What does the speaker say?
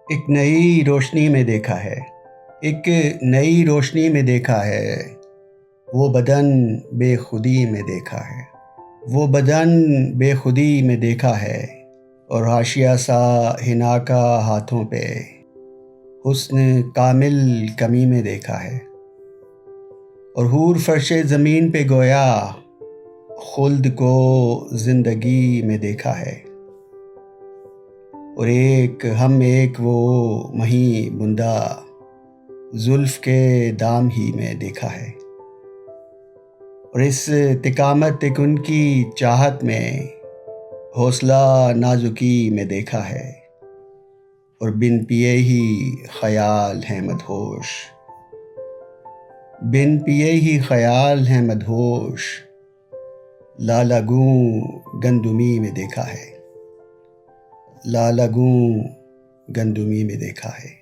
ایک نئی روشنی میں دیکھا ہے، ایک نئی روشنی میں دیکھا ہے، وہ بدن بے خودی میں دیکھا ہے، وہ بدن بے خودی میں دیکھا ہے، اور حاشیہ سا حنا کا ہاتھوں پہ حسن کامل کمی میں دیکھا ہے، اور حور فرش زمین پہ گویا خلد کو زندگی میں دیکھا ہے، اور ایک وہ مہی بندہ زلف کے دام ہی میں دیکھا ہے، اور اس تکامت ایک ان کی چاہت میں حوصلہ نازکی میں دیکھا ہے، اور بن پیے ہی خیال ہے مدہوش، بن پیے ہی خیال ہے مدہوش، لالہ گوں گندمی میں دیکھا ہے، لالہ گوں گندمی میں دیکھا ہے۔